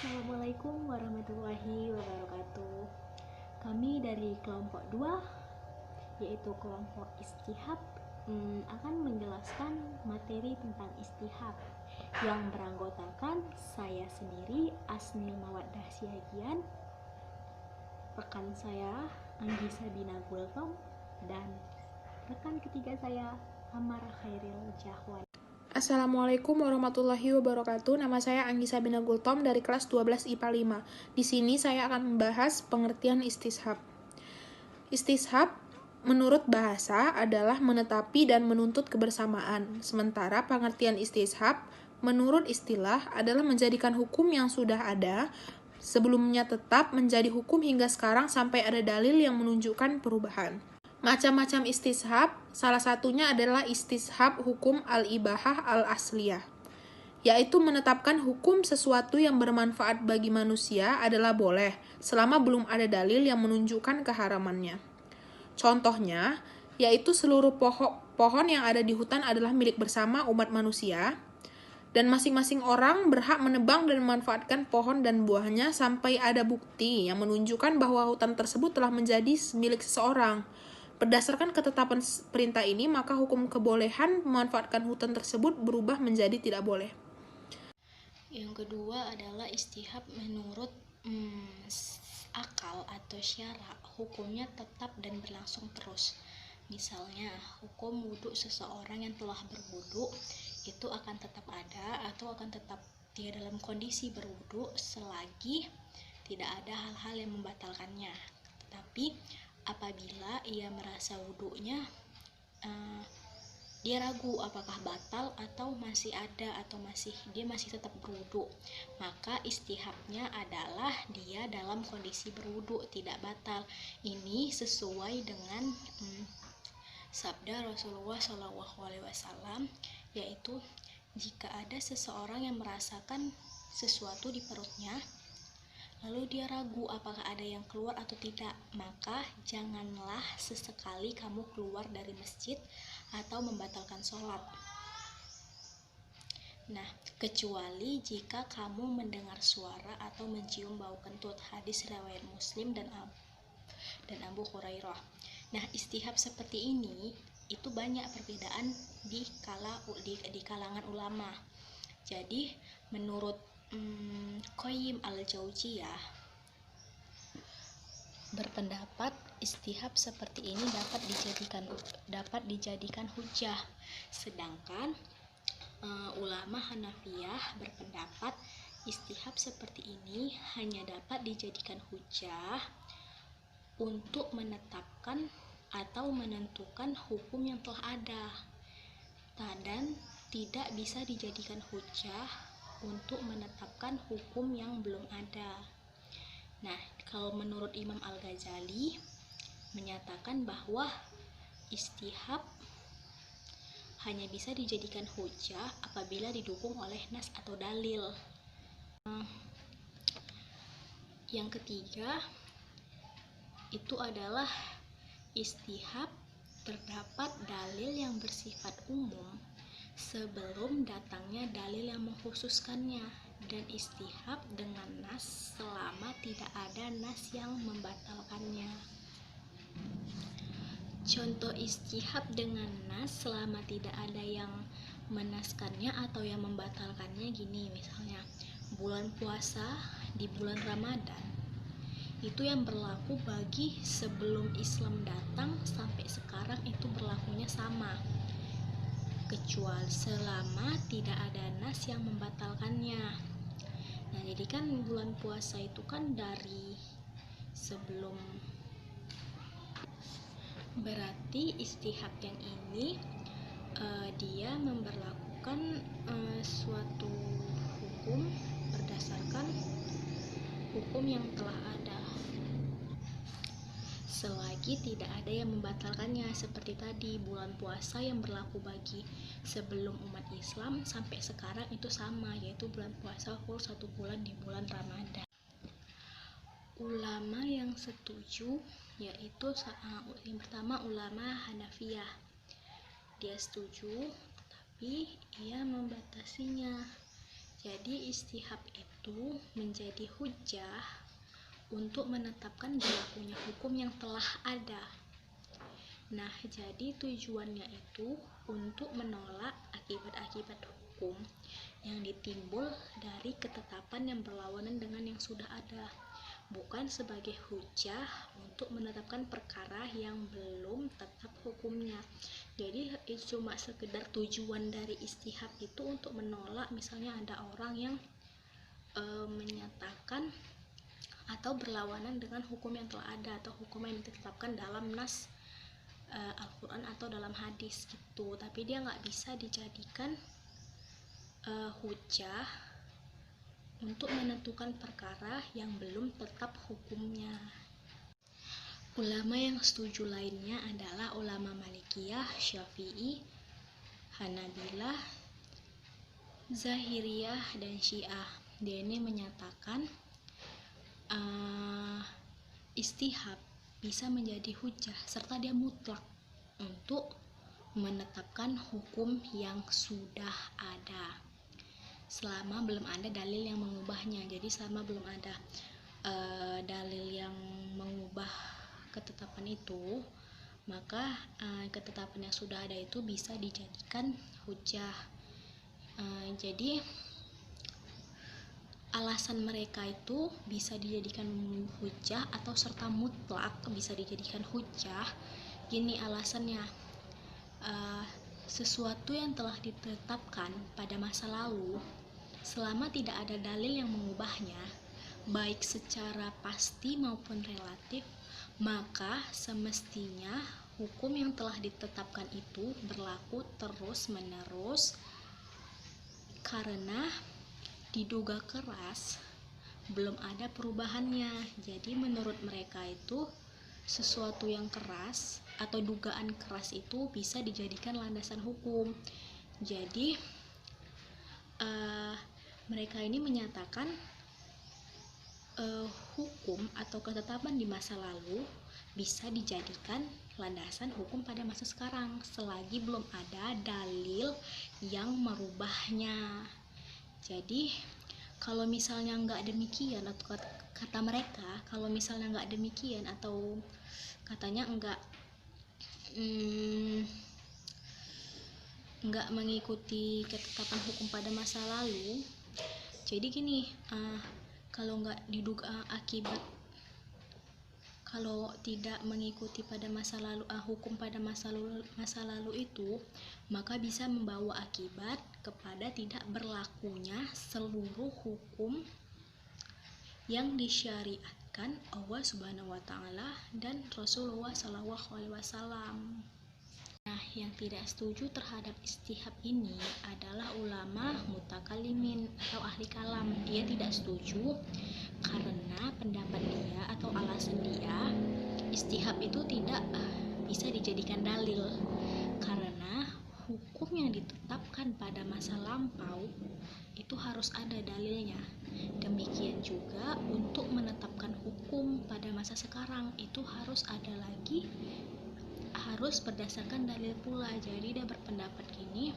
Assalamualaikum warahmatullahi wabarakatuh. Kami dari kelompok 2, yaitu kelompok istihab, akan menjelaskan materi tentang istihab yang beranggotakan saya sendiri, Asnil Mawaddah Siagian, rekan saya Anggi Sabina Gultom, dan rekan ketiga saya Amar Khairil Jahwan. Assalamualaikum warahmatullahi wabarakatuh. Nama saya Anggi Sabina Gultom dari kelas 12 IPA 5. Di sini saya akan membahas pengertian istishab. Istishab menurut bahasa adalah menetapi dan menuntut kebersamaan. Sementara pengertian istishab menurut istilah adalah menjadikan hukum yang sudah ada sebelumnya tetap menjadi hukum hingga sekarang sampai ada dalil yang menunjukkan perubahan. Macam-macam istishab, salah satunya adalah istishab hukum al-ibahah al-asliyah, yaitu menetapkan hukum sesuatu yang bermanfaat bagi manusia adalah boleh, selama belum ada dalil yang menunjukkan keharamannya. Contohnya, yaitu seluruh pohon yang ada di hutan adalah milik bersama umat manusia, dan masing-masing orang berhak menebang dan memanfaatkan pohon dan buahnya sampai ada bukti yang menunjukkan bahwa hutan tersebut telah menjadi milik seseorang. Berdasarkan ketetapan perintah ini, maka hukum kebolehan memanfaatkan hutan tersebut berubah menjadi tidak boleh. Yang kedua adalah istihab menurut akal atau syara, hukumnya tetap dan berlangsung terus. Misalnya, hukum wudhu seseorang yang telah berwudhu itu akan tetap ada atau akan tetap dia dalam kondisi berwudhu selagi tidak ada hal-hal yang membatalkannya. Tetapi apabila ia merasa wudhunya dia ragu apakah batal atau masih ada atau dia masih tetap berwudu, maka istihabnya adalah dia dalam kondisi berwudu tidak batal. Ini sesuai dengan sabda Rasulullah SAW, yaitu jika ada seseorang yang merasakan sesuatu di perutnya lalu dia ragu apakah ada yang keluar atau tidak, maka janganlah sesekali kamu keluar dari masjid atau membatalkan sholat. Nah, kecuali jika kamu mendengar suara atau mencium bau kentut. Hadis riwayat Muslim dan Abu Hurairah. Nah, istihab seperti ini itu banyak perbedaan di kalangan ulama. Jadi, menurut Qayyim al-Jauziyah berpendapat istihab seperti ini dapat dijadikan hujah, sedangkan ulama Hanafiyah berpendapat istihab seperti ini hanya dapat dijadikan hujah untuk menetapkan atau menentukan hukum yang telah ada, dan tidak bisa dijadikan hujah untuk menetapkan hukum yang belum ada. Nah, kalau menurut Imam Al-Ghazali menyatakan bahwa istihab hanya bisa dijadikan hujah apabila didukung oleh nas atau dalil. Yang ketiga itu adalah istihab terdapat dalil yang bersifat umum sebelum datangnya dalil yang mengkhususkannya, dan istihab dengan nas selama tidak ada nas yang membatalkannya. Contoh istihab dengan nas selama tidak ada yang menaskannya atau yang membatalkannya gini, misalnya bulan puasa di bulan Ramadan itu yang berlaku bagi sebelum Islam datang sampai sekarang itu berlakunya sama, kecuali selama tidak ada nas yang membatalkannya. Nah, jadi kan bulan puasa itu kan dari sebelum, berarti istihab yang ini dia memberlakukan suatu hukum berdasarkan hukum yang telah ada selagi tidak ada yang membatalkannya. Seperti tadi, bulan puasa yang berlaku bagi sebelum umat Islam sampai sekarang itu sama, yaitu bulan puasa full 1 bulan di bulan Ramadan. Ulama yang setuju yaitu yang pertama ulama Hanafiyah, dia setuju tetapi ia membatasinya. Jadi istihab itu itu menjadi hujjah untuk menetapkan berlakunya hukum yang telah ada. Nah, jadi tujuannya itu untuk menolak akibat-akibat hukum yang ditimbul dari ketetapan yang berlawanan dengan yang sudah ada, bukan sebagai hujjah untuk menetapkan perkara yang belum tetap hukumnya. Jadi cuma sekedar tujuan dari istihab itu untuk menolak, misalnya ada orang yang menyatakan atau berlawanan dengan hukum yang telah ada atau hukum yang ditetapkan dalam nas Al-Quran atau dalam hadis gitu, tapi dia nggak bisa dijadikan hujjah untuk menentukan perkara yang belum tetap hukumnya. Ulama yang setuju lainnya adalah ulama Malikiyah, Syafi'i, Hanabilah, Zahiriyah, dan Syiah. Dia ini menyatakan istihab bisa menjadi hujjah serta dia mutlak untuk menetapkan hukum yang sudah ada selama belum ada dalil yang mengubahnya. Jadi selama belum ada dalil yang mengubah ketetapan itu, maka ketetapan yang sudah ada itu bisa dijadikan hujjah. Jadi alasan mereka itu bisa dijadikan hujjah atau serta mutlak bisa dijadikan hujjah. Gini alasannya, sesuatu yang telah ditetapkan pada masa lalu selama tidak ada dalil yang mengubahnya, baik secara pasti maupun relatif, maka semestinya hukum yang telah ditetapkan itu berlaku terus-menerus karena diduga keras belum ada perubahannya. Jadi menurut mereka itu sesuatu yang keras atau dugaan keras itu bisa dijadikan landasan hukum. Jadi mereka ini menyatakan hukum atau ketetapan di masa lalu bisa dijadikan landasan hukum pada masa sekarang selagi belum ada dalil yang merubahnya. Jadi kalau misalnya nggak demikian, atau kata mereka kalau misalnya nggak demikian atau katanya nggak mengikuti ketetapan hukum pada masa lalu, jadi gini, kalau nggak diduga kalau tidak mengikuti pada masa lalu hukum pada masa lalu itu, maka bisa membawa akibat kepada tidak berlakunya seluruh hukum yang disyariatkan Allah Subhanahu wa taala dan Rasulullah Shallallahu alaihi wasallam. Nah, yang tidak setuju terhadap istihab ini adalah ulama mutakalimin atau ahli kalam. Dia tidak setuju karena pendapat dia atau alasan dia, istihab itu tidak bisa dijadikan dalil karena hukum yang ditetapkan pada masa lampau itu harus ada dalilnya. Demikian juga untuk menetapkan hukum pada masa sekarang itu harus ada lagi, harus berdasarkan dalil pula. Jadi dia berpendapat gini,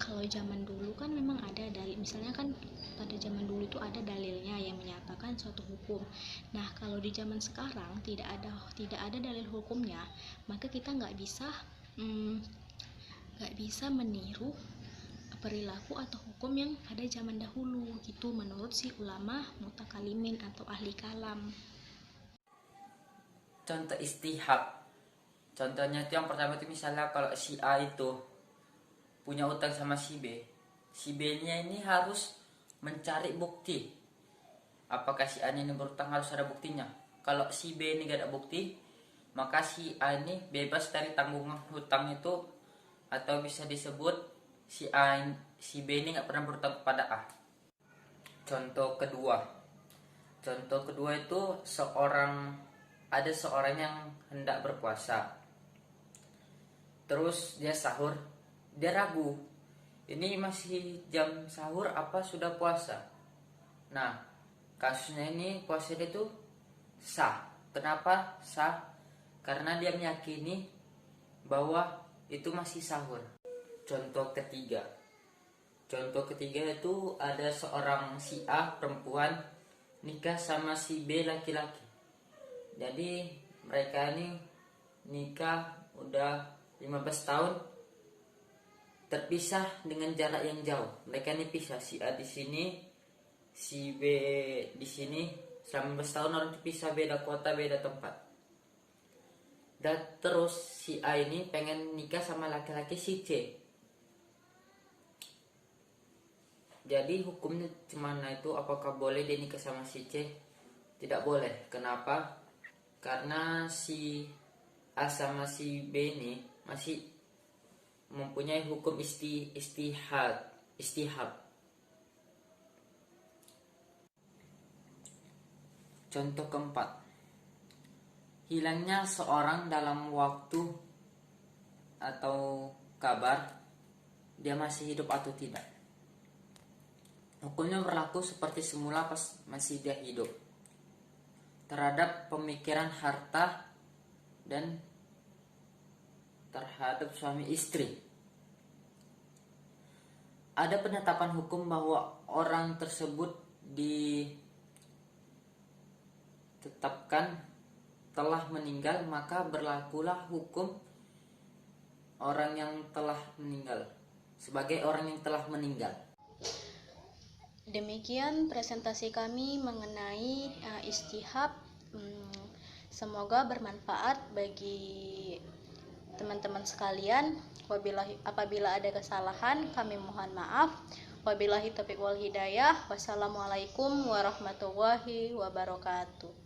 kalau zaman dulu kan memang ada dalil, misalnya kan pada zaman dulu itu ada dalilnya yang menyatakan suatu hukum. Nah, kalau di zaman sekarang tidak ada dalil hukumnya, maka kita nggak bisa meniru perilaku atau hukum yang pada zaman dahulu gitu, menurut si ulama mutakalimin atau ahli kalam. Contoh istihab, contohnya itu yang pertama itu misalnya kalau si A itu punya utang sama si B nya ini harus mencari bukti apakah si A ini berutang, harus ada buktinya. Kalau si B ini gak ada bukti, maka si A ini bebas dari tanggungan hutang itu, atau bisa disebut si B ini gak pernah berutang kepada A. Contoh kedua itu ada seorang yang hendak berpuasa, terus dia sahur, dia ragu, ini masih jam sahur apa sudah puasa. Nah, kasusnya ini puasa dia itu sah. Kenapa sah? Karena dia meyakini bahwa itu masih sahur. Contoh ketiga, Contoh ketiga itu ada seorang si A perempuan nikah sama si B laki-laki. Jadi mereka ini nikah udah 15 tahun terpisah dengan jarak yang jauh. Mereka ini pisah, si A di sini, si B di sini. Selama 15 tahun orang terpisah, beda kota, beda tempat. Dan terus si A ini pengen nikah sama laki-laki si C. Jadi hukumnya gimana itu, apakah boleh dia nikah sama si C? Tidak boleh. Kenapa? Karena si A sama si B ini masih mempunyai hukum istihab. Contoh keempat, hilangnya seorang dalam waktu atau kabar dia masih hidup atau tidak. Hukumnya berlaku seperti semula pas masih dia hidup terhadap pemikiran harta dan terhadap suami istri. Ada penetapan hukum bahwa orang tersebut ditetapkan telah meninggal, maka berlakulah hukum orang yang telah meninggal sebagai orang yang telah meninggal. Demikian presentasi kami mengenai istihab. Semoga bermanfaat bagi teman-teman sekalian. Apabila ada kesalahan, kami mohon maaf. Wabillahi taufiq wal hidayah. Wassalamualaikum warahmatullahi wabarakatuh.